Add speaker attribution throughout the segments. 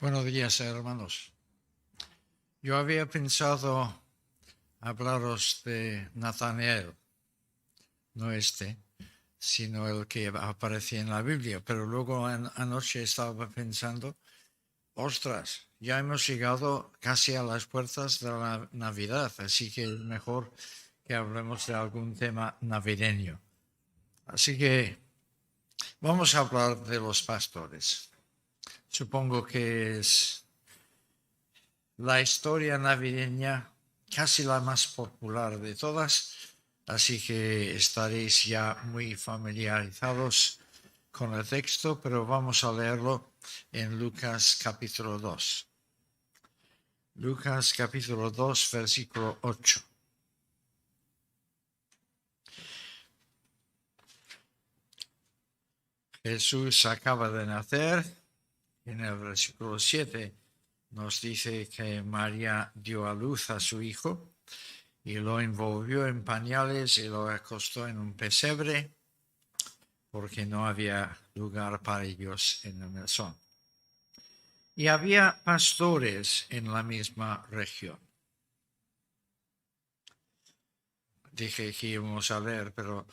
Speaker 1: Buenos días, hermanos. Yo había pensado hablaros de Natanael, no sino el que aparece en la Biblia, pero luego anoche estaba pensando, ostras, ya hemos llegado casi a las puertas de la Navidad, así que es mejor que hablemos de algún tema navideño. Así que vamos a hablar de los pastores. Supongo que es la historia navideña casi la más popular de todas, así que estaréis ya muy familiarizados con el texto, pero vamos a leerlo en Lucas capítulo 2. Lucas capítulo 2, versículo 8. Jesús acaba de nacer. En el versículo 7 nos dice que María dio a luz a su hijo y lo envolvió en pañales y lo acostó en un pesebre porque no había lugar para ellos en el mesón. Y había pastores en la misma región. Dije que íbamos a leer, pero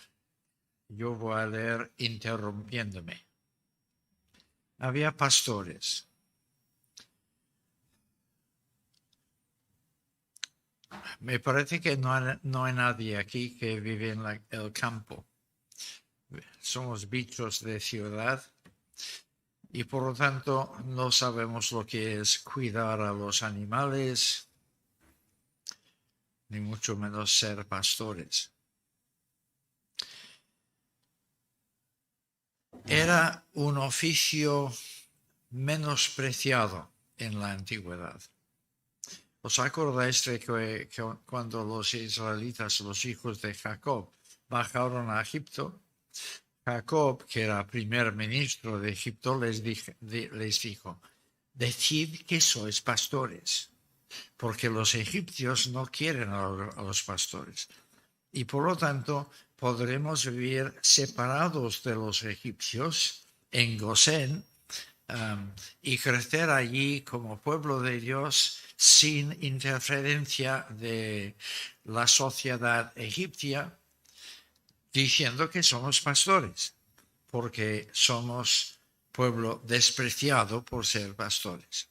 Speaker 1: yo voy a leer interrumpiéndome. Había pastores. Me parece que no hay nadie aquí que vive en el campo. Somos bichos de ciudad y por lo tanto no sabemos lo que es cuidar a los animales, ni mucho menos ser pastores. Era un oficio menospreciado en la antigüedad. ¿Os acordáis de que cuando los israelitas, los hijos de Jacob, bajaron a Egipto? Jacob, que era primer ministro de Egipto, les dijo, decid que sois pastores, porque los egipcios no quieren a los pastores. Y por lo tanto podremos vivir separados de los egipcios en Gosén y crecer allí como pueblo de Dios sin interferencia de la sociedad egipcia, diciendo que somos pastores, porque somos pueblo despreciado por ser pastores.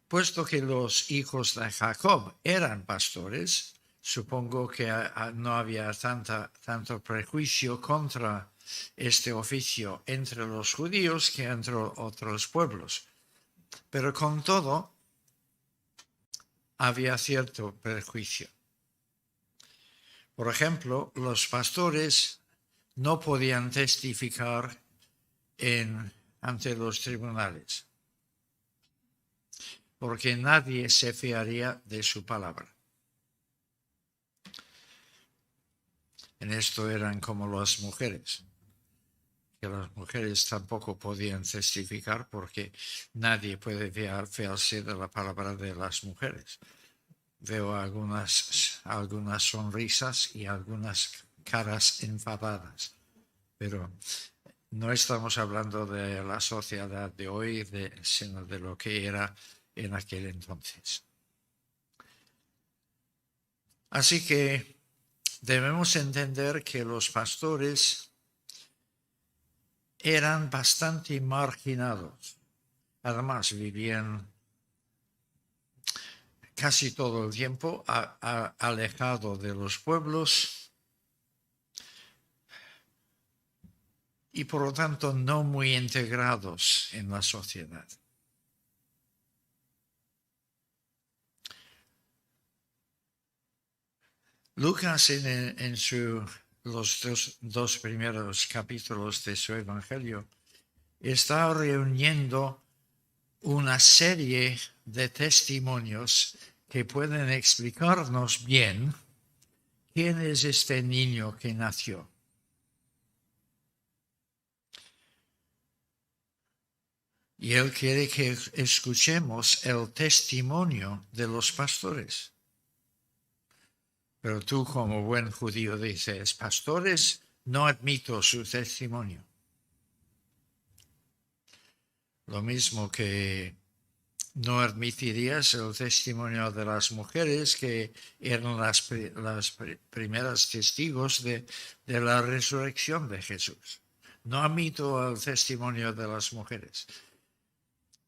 Speaker 1: Puesto que los hijos de Jacob eran pastores, supongo que no había tanto prejuicio contra este oficio entre los judíos que entre otros pueblos. Pero con todo, había cierto prejuicio. Por ejemplo, los pastores no podían testificar ante los tribunales, porque nadie se fiaría de su palabra. En esto eran como las mujeres, que las mujeres tampoco podían testificar porque nadie puede fiarse de la palabra de las mujeres. Veo algunas sonrisas y algunas caras enfadadas, pero no estamos hablando de la sociedad de hoy, sino de lo que era en aquel entonces. Así que debemos entender que los pastores eran bastante marginados. Además, vivían casi todo el tiempo alejado de los pueblos y por lo tanto no muy integrados en la sociedad. Lucas en los dos primeros capítulos de su Evangelio está reuniendo una serie de testimonios que pueden explicarnos bien quién es este niño que nació. Y él quiere que escuchemos el testimonio de los pastores. Pero tú, como buen judío, dices, pastores, no admito su testimonio. Lo mismo que no admitirías el testimonio de las mujeres que eran las primeras testigos de la resurrección de Jesús. No admito el testimonio de las mujeres.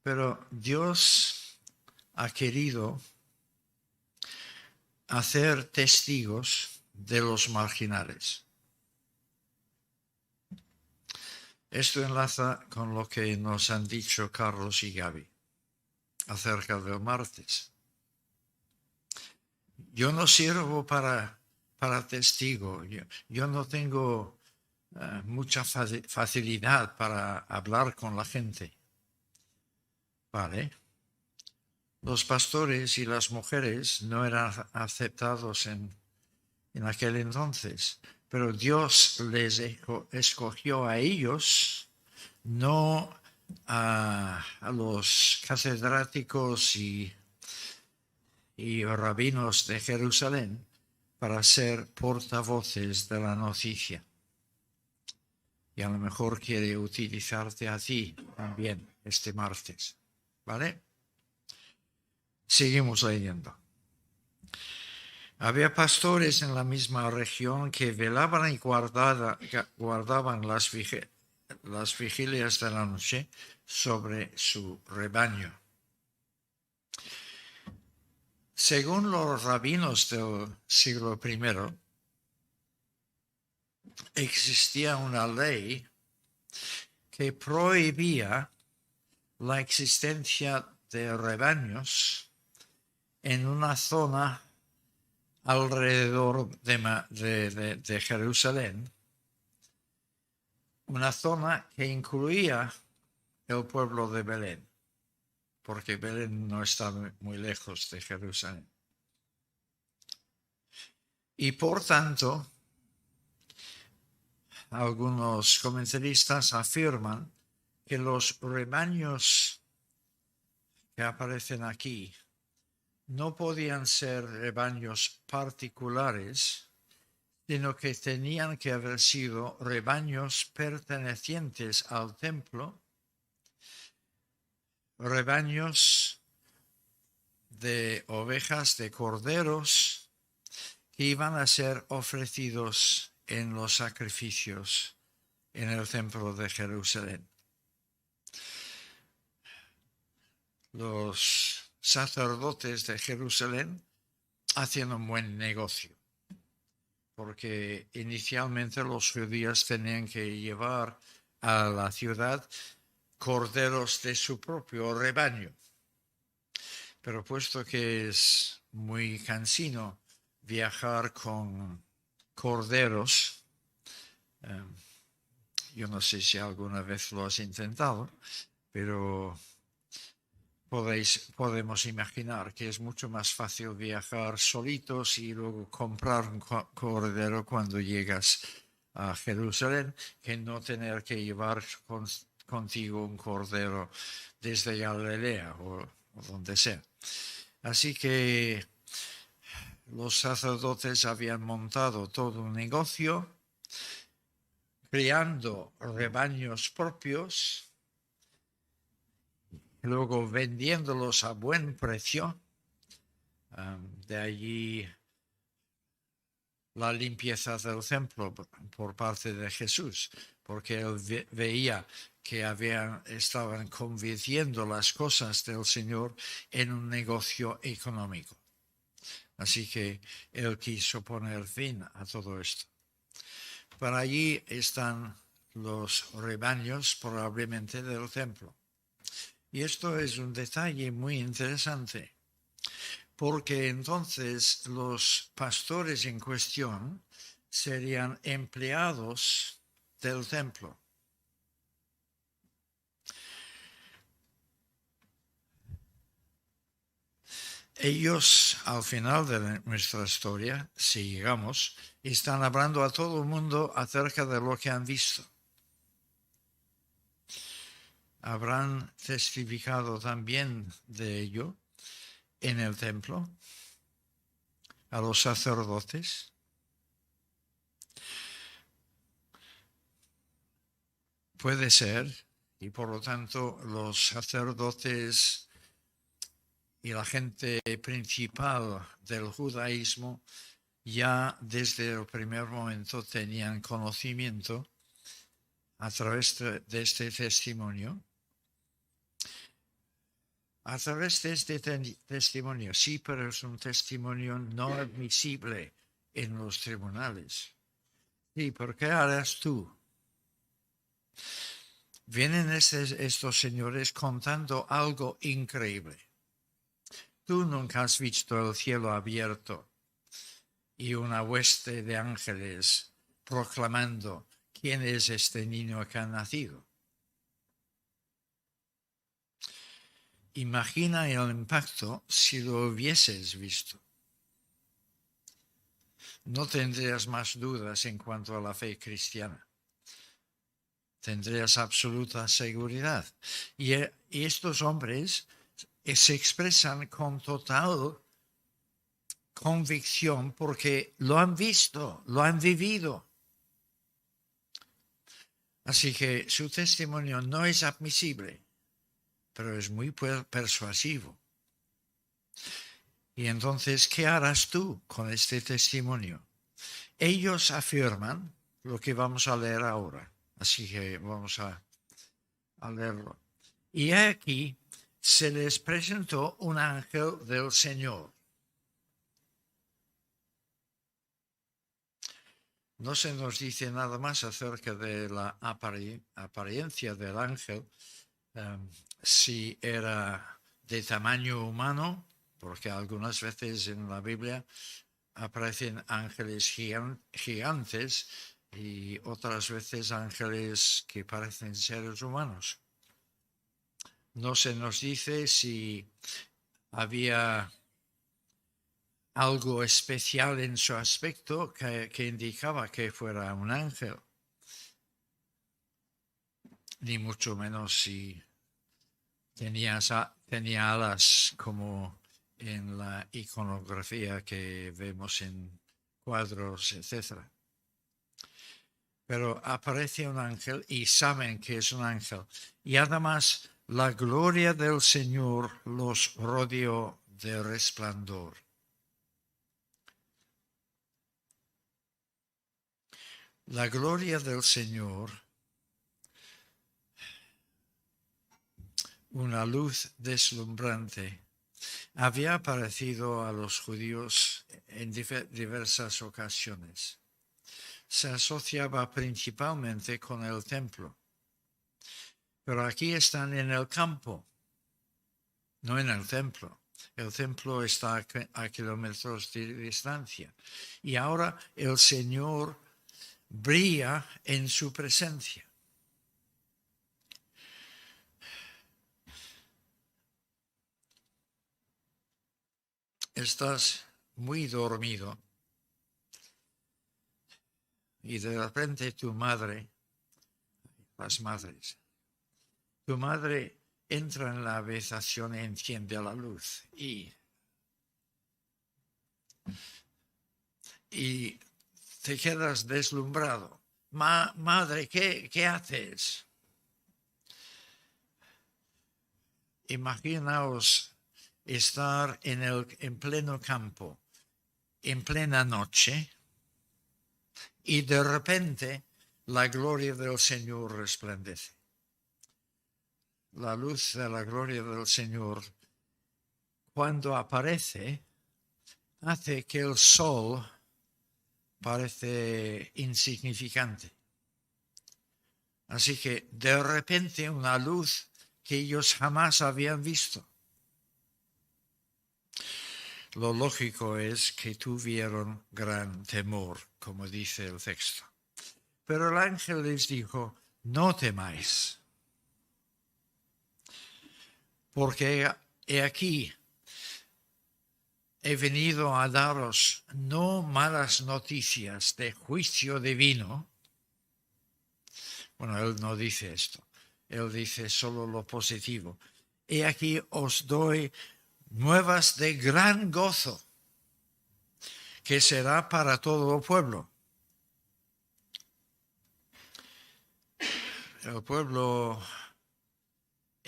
Speaker 1: Pero Dios ha querido hacer testigos de los marginales. Esto enlaza con lo que nos han dicho Carlos y Gaby acerca del martes. Yo no sirvo para testigo. Yo no tengo mucha facilidad para hablar con la gente. ¿Vale? Los pastores y las mujeres no eran aceptados en aquel entonces, pero Dios les escogió a ellos, no a los catedráticos y rabinos de Jerusalén, para ser portavoces de la noticia. Y a lo mejor quiere utilizarte a ti también este martes. ¿Vale? Seguimos leyendo. Había pastores en la misma región que velaban y guardaban las vigilias de la noche sobre su rebaño. Según los rabinos del siglo I, existía una ley que prohibía la existencia de rebaños en una zona alrededor de Jerusalén, una zona que incluía el pueblo de Belén, porque Belén no está muy lejos de Jerusalén. Y por tanto, algunos comentaristas afirman que los rebaños que aparecen aquí no podían ser rebaños particulares, sino que tenían que haber sido rebaños pertenecientes al templo, rebaños de ovejas, de corderos, que iban a ser ofrecidos en los sacrificios en el templo de Jerusalén. Los sacerdotes de Jerusalén hacían un buen negocio, porque inicialmente los judíos tenían que llevar a la ciudad corderos de su propio rebaño. Pero puesto que es muy cansino viajar con corderos, yo no sé si alguna vez lo has intentado, pero podemos imaginar que es mucho más fácil viajar solitos y luego comprar un cordero cuando llegas a Jerusalén que no tener que llevar contigo un cordero desde Galilea o donde sea. Así que los sacerdotes habían montado todo un negocio criando rebaños propios, luego vendiéndolos a buen precio. De allí la limpieza del templo por parte de Jesús, porque él veía que estaban convirtiendo las cosas del Señor en un negocio económico. Así que él quiso poner fin a todo esto. Por allí están los rebaños probablemente del templo. Y esto es un detalle muy interesante, porque entonces los pastores en cuestión serían empleados del templo. Ellos, al final de nuestra historia, si llegamos, están hablando a todo el mundo acerca de lo que han visto. Habrán testificado también de ello en el templo a los sacerdotes. Puede ser y por lo tanto los sacerdotes y la gente principal del judaísmo ya desde el primer momento tenían conocimiento a través de este testimonio. A través de este testimonio, sí, pero es un testimonio no admisible en los tribunales. Sí, ¿por qué harás tú? Vienen estos señores contando algo increíble. Tú nunca has visto el cielo abierto y una hueste de ángeles proclamando quién es este niño que ha nacido. Imagina el impacto si lo hubieses visto. No tendrías más dudas en cuanto a la fe cristiana. Tendrías absoluta seguridad. Y estos hombres se expresan con total convicción porque lo han visto, lo han vivido. Así que su testimonio no es admisible, pero es muy persuasivo. Y entonces, ¿qué harás tú con este testimonio? Ellos afirman lo que vamos a leer ahora. Así que vamos a leerlo. Y aquí se les presentó un ángel del Señor. No se nos dice nada más acerca de la apariencia del ángel, si era de tamaño humano, porque algunas veces en la Biblia aparecen ángeles gigantes y otras veces ángeles que parecen seres humanos. No se nos dice si había algo especial en su aspecto que indicaba que fuera un ángel, ni mucho menos si tenía alas como en la iconografía que vemos en cuadros, etc. Pero aparece un ángel y saben que es un ángel. Y además la gloria del Señor los rodeó de resplandor. La gloria del Señor, una luz deslumbrante, había aparecido a los judíos en diversas ocasiones. Se asociaba principalmente con el templo. Pero aquí están en el campo, no en el templo. El templo está a kilómetros de distancia. Y ahora el Señor brilla en su presencia. Estás muy dormido y de repente tu madre entra en la habitación y enciende la luz y te quedas deslumbrado. Madre, ¿qué haces? Imaginaos estar en pleno campo, en plena noche, y de repente la gloria del Señor resplandece. La luz de la gloria del Señor, cuando aparece, hace que el sol parece insignificante. Así que de repente una luz que ellos jamás habían visto. Lo lógico es que tuvieron gran temor, como dice el texto. Pero el ángel les dijo, no temáis, porque he aquí, he venido a daros no malas noticias de juicio divino. Bueno, él no dice esto, él dice solo lo positivo. He aquí os doy nuevas de gran gozo, que será para todo el pueblo. El pueblo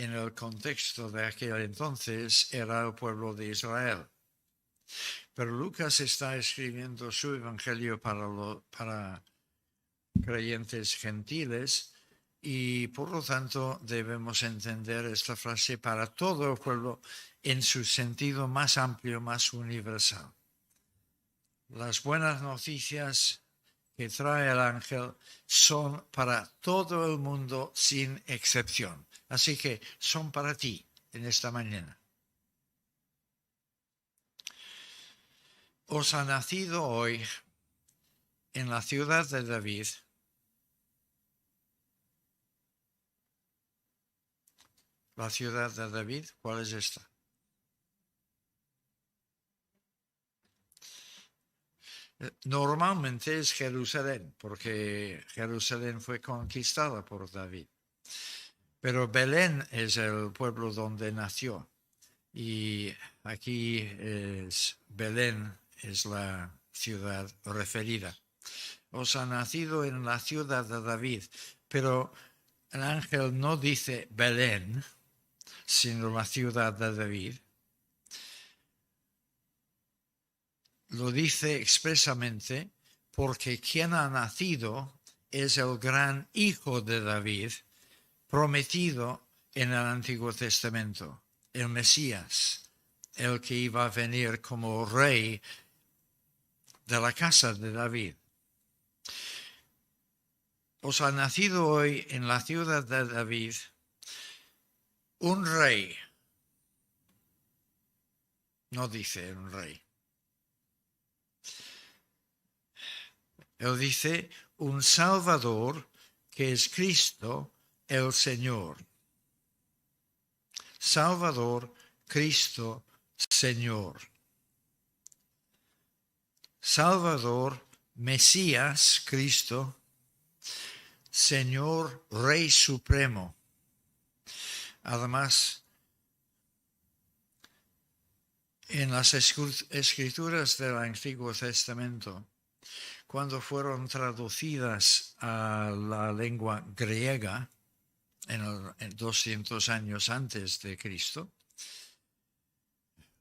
Speaker 1: en el contexto de aquel entonces era el pueblo de Israel. Pero Lucas está escribiendo su evangelio para creyentes gentiles y por lo tanto debemos entender esta frase para todo el pueblo en su sentido más amplio, más universal. Las buenas noticias que trae el ángel son para todo el mundo sin excepción. Así que son para ti en esta mañana. Os ha nacido hoy en la ciudad de David la ciudad de David. ¿Cuál es esta? Normalmente es Jerusalén, porque Jerusalén fue conquistada por David. Pero Belén es el pueblo donde nació. Y aquí Belén es la ciudad referida. Os ha nacido en la ciudad de David, pero el ángel no dice Belén, sino la ciudad de David. Lo dice expresamente porque quien ha nacido es el gran hijo de David, prometido en el Antiguo Testamento, el Mesías, el que iba a venir como rey de la casa de David. Os ha nacido hoy en la ciudad de David un rey. No dice un rey. Él dice un Salvador que es Cristo el Señor. Salvador, Cristo, Señor. Salvador, Mesías, Cristo, Señor, Rey Supremo. Además, en las escrituras del Antiguo Testamento, cuando fueron traducidas a la lengua griega, en 200 años antes de Cristo,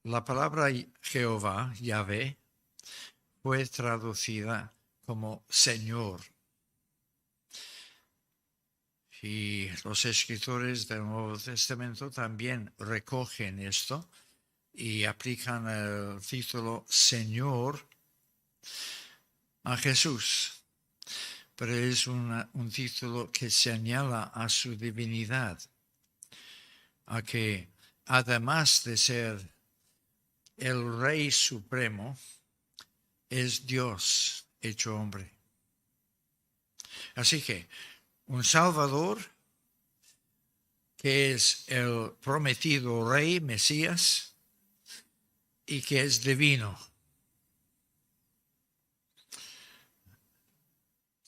Speaker 1: la palabra Jehová, Yahvé, fue traducida como Señor. Y los escritores del Nuevo Testamento también recogen esto y aplican el título Señor a Jesús. Pero es un título que señala a su divinidad, a que además de ser el Rey Supremo, es Dios hecho hombre. Así que un Salvador, que es el prometido Rey, Mesías, y que es divino.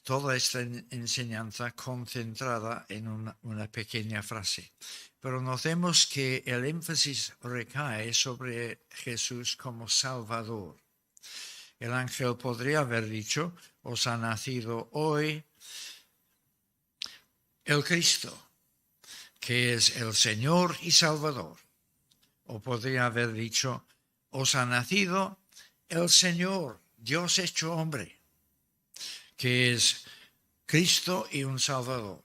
Speaker 1: Toda esta enseñanza concentrada en una pequeña frase. Pero notemos que el énfasis recae sobre Jesús como Salvador. El ángel podría haber dicho, os ha nacido hoy el Cristo, que es el Señor y Salvador. O podría haber dicho, os ha nacido el Señor, Dios hecho hombre, que es Cristo y un Salvador.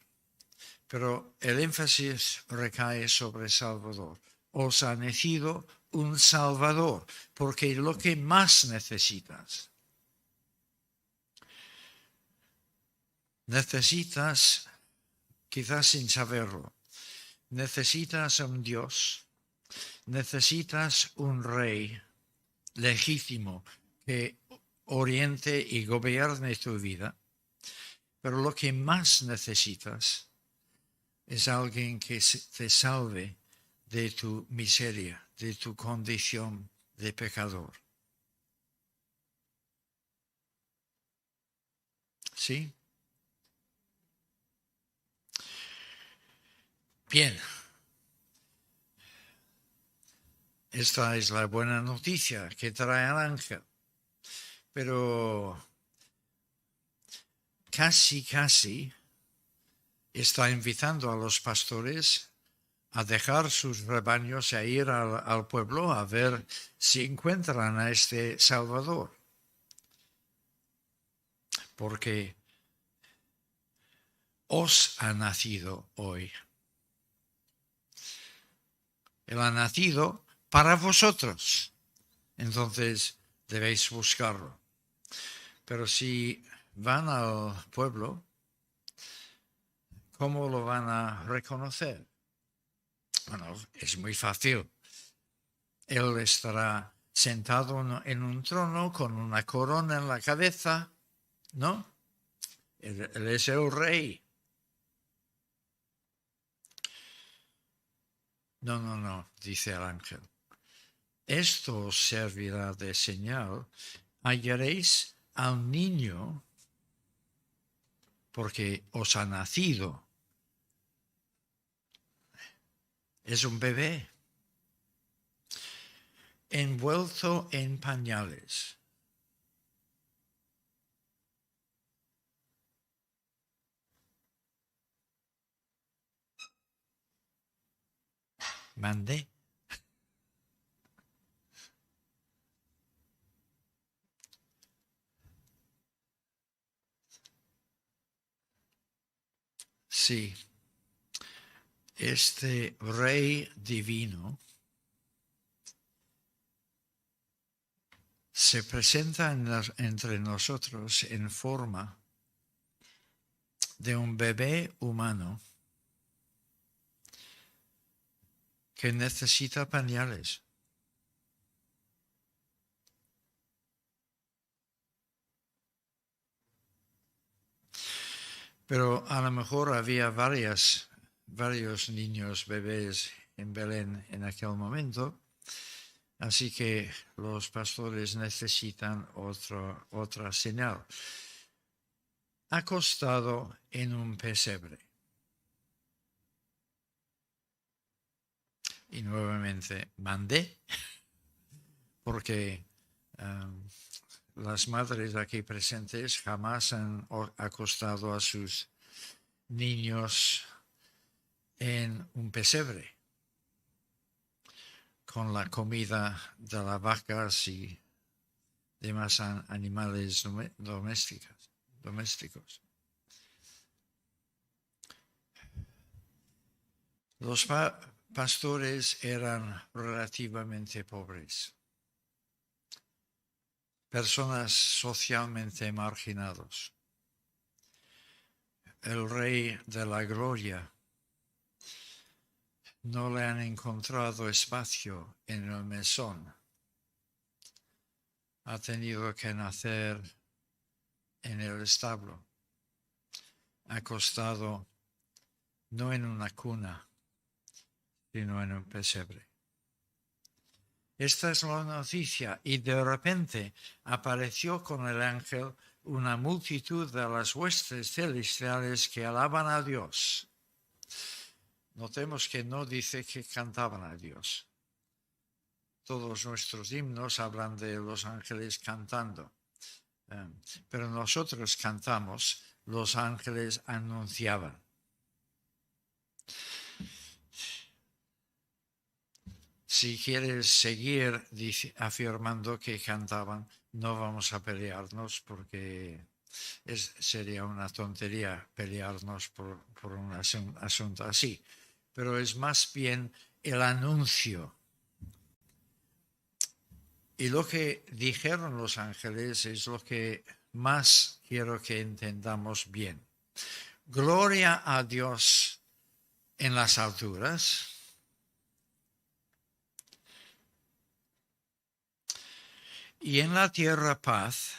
Speaker 1: Pero el énfasis recae sobre Salvador. Os ha nacido un Salvador, porque lo que más necesitas, quizás sin saberlo, necesitas un Dios, necesitas un rey legítimo que oriente y gobierne tu vida, pero lo que más necesitas es alguien que te salve de tu miseria, de tu condición de pecador. ¿Sí? Bien. Esta es la buena noticia que trae el ángel. Pero casi está invitando a los pastores a dejar sus rebaños e ir al pueblo a ver si encuentran a este Salvador. Porque os ha nacido hoy. Él ha nacido para vosotros. Entonces debéis buscarlo. Pero si van al pueblo, ¿cómo lo van a reconocer? Bueno, es muy fácil. Él estará sentado en un trono con una corona en la cabeza, ¿no? Él es el rey. No, dice el ángel. Esto os servirá de señal. Hallaréis al niño porque os ha nacido. Es un bebé envuelto en pañales. Mandé. Sí, este rey divino se presenta entre nosotros en forma de un bebé humano que necesita pañales. Pero a lo mejor había varios niños bebés en Belén en aquel momento, así que los pastores necesitan otra señal. Acostado en un pesebre. Y nuevamente mandé, porque las madres aquí presentes jamás han acostado a sus niños en un pesebre con la comida de las vacas y demás animales domésticos. Los pastores eran relativamente pobres, personas socialmente marginados. El rey de la gloria no le han encontrado espacio en el mesón. Ha tenido que nacer en el establo, acostado no en una cuna, sino en un pesebre. Esta es la noticia, y de repente apareció con el ángel una multitud de las huestes celestiales que alaban a Dios. Notemos que no dice que cantaban a Dios. Todos nuestros himnos hablan de los ángeles cantando, pero nosotros cantamos, los ángeles anunciaban. Si quieres seguir afirmando que cantaban, no vamos a pelearnos porque sería una tontería pelearnos por un asunto así. Pero es más bien el anuncio. Y lo que dijeron los ángeles es lo que más quiero que entendamos bien. Gloria a Dios en las alturas. Y en la tierra paz,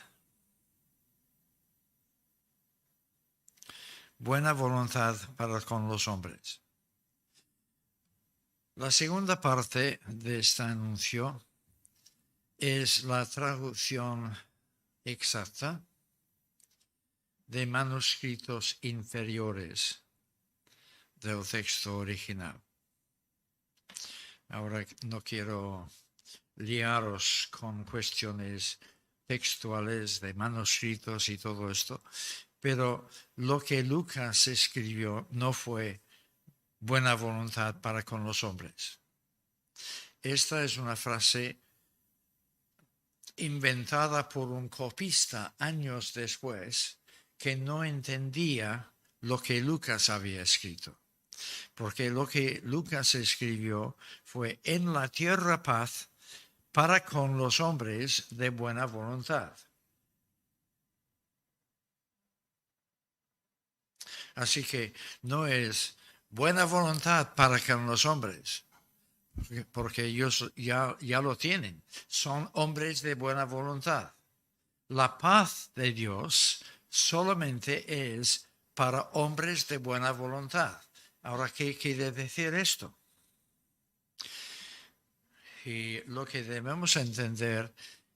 Speaker 1: buena voluntad para con los hombres. La segunda parte de este anuncio es la traducción exacta de manuscritos inferiores del texto original. Ahora no quiero liaros con cuestiones textuales de manuscritos y todo esto, pero lo que Lucas escribió no fue buena voluntad para con los hombres. Esta es una frase inventada por un copista años después que no entendía lo que Lucas había escrito. Porque lo que Lucas escribió fue en la tierra paz para con los hombres de buena voluntad. Así que no es buena voluntad para con los hombres, porque ellos ya lo tienen. Son hombres de buena voluntad. La paz de Dios solamente es para hombres de buena voluntad. Ahora, ¿qué quiere decir esto? Y lo que debemos entender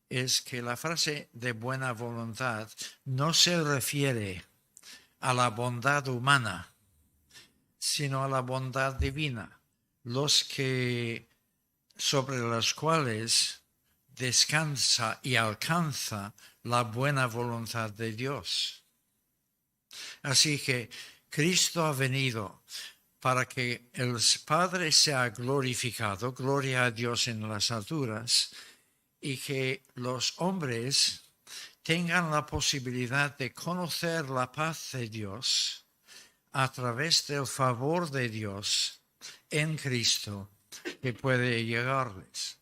Speaker 1: es que la frase de buena voluntad no se refiere a la bondad humana, sino a la bondad divina, sobre los cuales descansa y alcanza la buena voluntad de Dios. Así que Cristo ha venido para que el Padre sea glorificado, gloria a Dios en las alturas, y que los hombres tengan la posibilidad de conocer la paz de Dios a través del favor de Dios en Cristo que puede llegarles.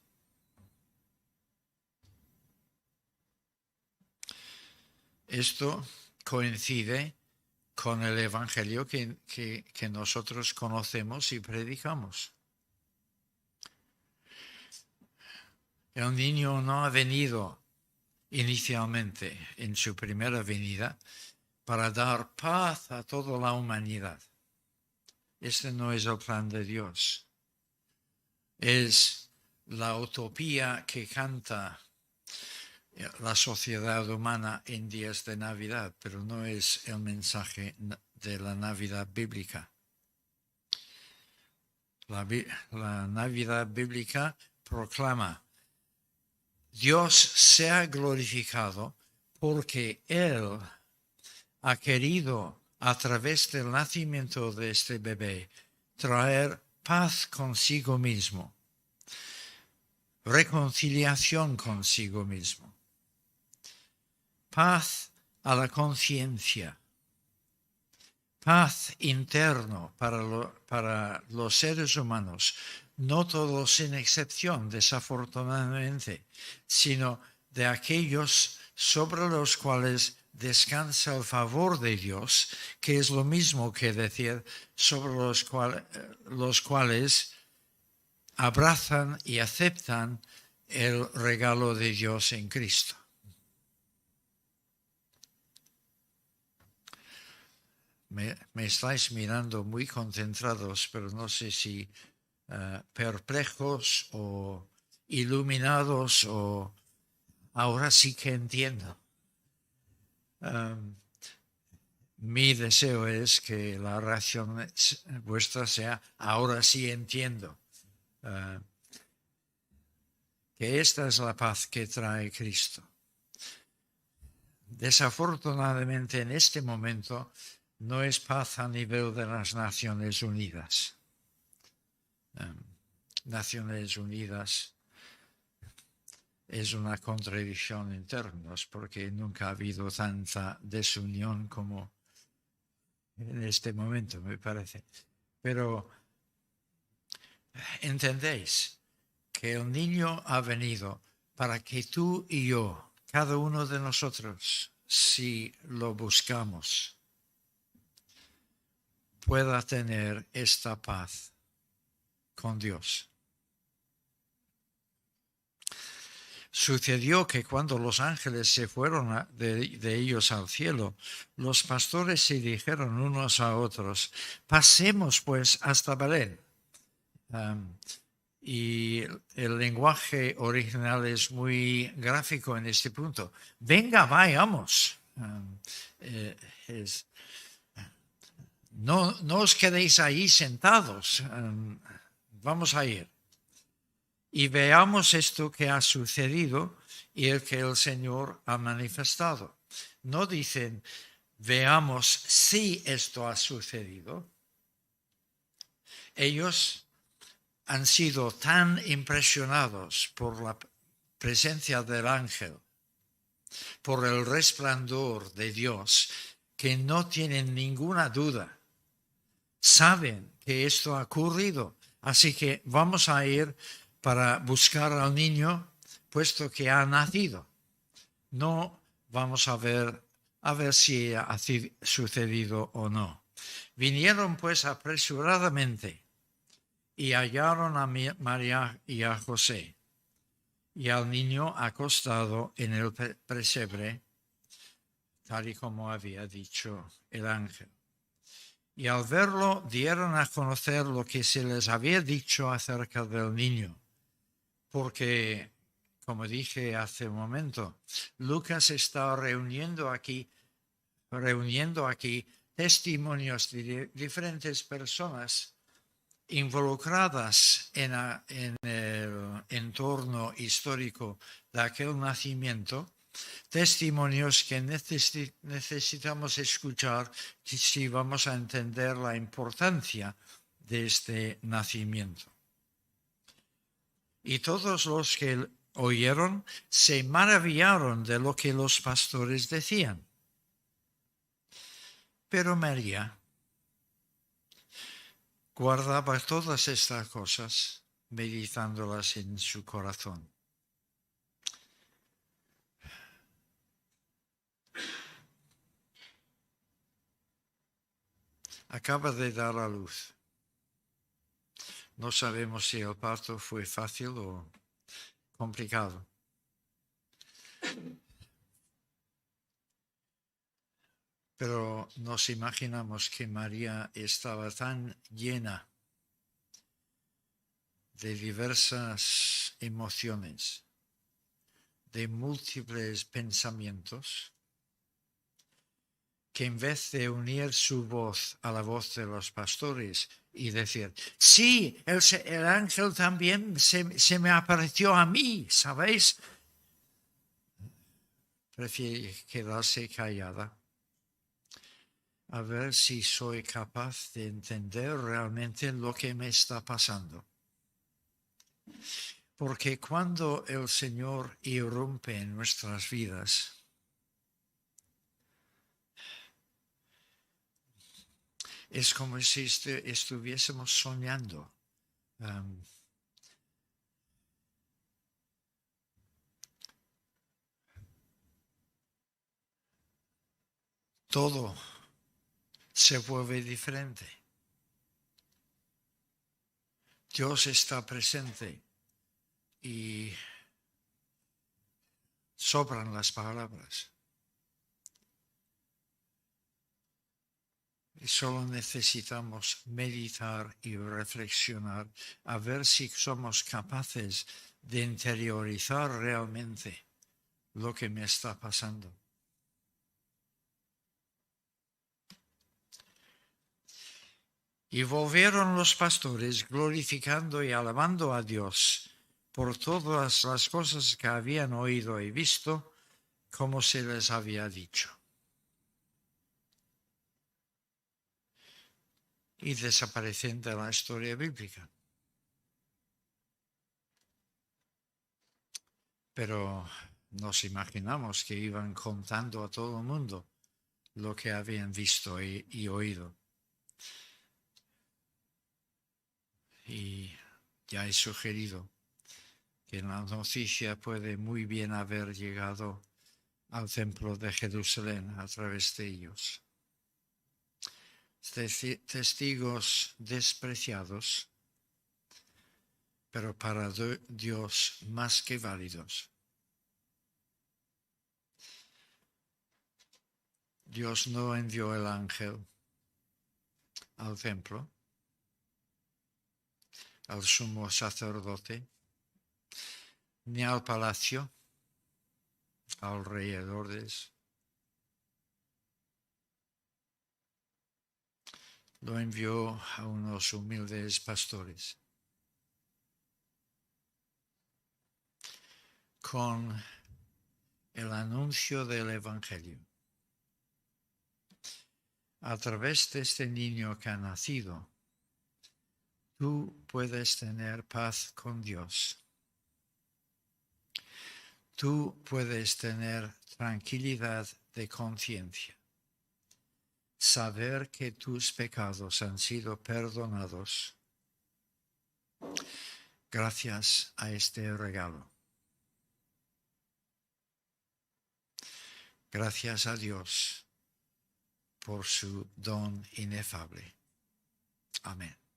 Speaker 1: Esto coincide con el Evangelio que nosotros conocemos y predicamos. El niño no ha venido inicialmente en su primera venida para dar paz a toda la humanidad. Este no es el plan de Dios. Es la utopía que canta la sociedad humana en días de Navidad, pero no es el mensaje de la Navidad bíblica. La Navidad bíblica proclama: Dios sea glorificado porque Él ha querido, a través del nacimiento de este bebé, traer paz consigo mismo, reconciliación consigo mismo, paz a la conciencia, paz interno para los seres humanos, no todos sin excepción, desafortunadamente, sino de aquellos sobre los cuales descansa el favor de Dios, que es lo mismo que decir sobre los cuales abrazan y aceptan el regalo de Dios en Cristo. Me estáis mirando muy concentrados, pero no sé si perplejos o iluminados o ahora sí que entiendo. Mi deseo es que la reacción vuestra sea ahora sí entiendo. Que esta es la paz que trae Cristo. Desafortunadamente en este momento no es paz a nivel de las Naciones Unidas. Naciones Unidas es una contradicción en términos, porque nunca ha habido tanta desunión como en este momento, me parece. Pero entendéis que el niño ha venido para que tú y yo, cada uno de nosotros, si lo buscamos, pueda tener esta paz con Dios. Sucedió que cuando los ángeles se fueron de ellos al cielo, los pastores se dijeron unos a otros: pasemos pues hasta Belén. Y el lenguaje original es muy gráfico en este punto. Venga, vayamos. No os quedéis ahí sentados. Vamos a ir. Y veamos esto que ha sucedido y el que el Señor ha manifestado. No dicen, veamos si esto ha sucedido, Ellos han sido tan impresionados por la presencia del ángel, por el resplandor de Dios, que no tienen ninguna duda. Saben que esto ha ocurrido, así que vamos a ir para buscar al niño, puesto que ha nacido. No vamos a ver si ha sucedido o no. Vinieron pues apresuradamente y hallaron a María y a José y al niño acostado en el pesebre, tal y como había dicho el ángel. Y al verlo dieron a conocer lo que se les había dicho acerca del niño, porque, como dije hace un momento, Lucas está reuniendo aquí testimonios de diferentes personas involucradas en el entorno histórico de aquel nacimiento, testimonios que necesitamos escuchar si vamos a entender la importancia de este nacimiento. Y todos los que oyeron se maravillaron de lo que los pastores decían. Pero María guardaba todas estas cosas, meditándolas en su corazón. Acaba de dar a luz. No sabemos si el parto fue fácil o complicado. Pero nos imaginamos que María estaba tan llena de diversas emociones, de múltiples pensamientos, que en vez de unir su voz a la voz de los pastores y decir, sí, el ángel también se me apareció a mí, ¿sabéis? Prefiere quedarse callada, a ver si soy capaz de entender realmente lo que me está pasando. Porque cuando el Señor irrumpe en nuestras vidas, es como si estuviésemos soñando. Todo se vuelve diferente. Dios está presente y sobran las palabras. Y solo necesitamos meditar y reflexionar a ver si somos capaces de interiorizar realmente lo que me está pasando. Y volvieron los pastores glorificando y alabando a Dios por todas las cosas que habían oído y visto, como se les había dicho. Y desaparecen de la historia bíblica. Pero nos imaginamos que iban contando a todo el mundo lo que habían visto y oído. Y ya he sugerido que la noticia puede muy bien haber llegado al templo de Jerusalén a través de ellos. Testigos despreciados, pero para Dios más que válidos. Dios no envió el ángel al templo, al sumo sacerdote, ni al palacio, alrededores. Lo envió a unos humildes pastores con el anuncio del Evangelio. A través de este niño que ha nacido, tú puedes tener paz con Dios. Tú puedes tener tranquilidad de conciencia. Saber que tus pecados han sido perdonados gracias a este regalo. Gracias a Dios por su don inefable. Amén.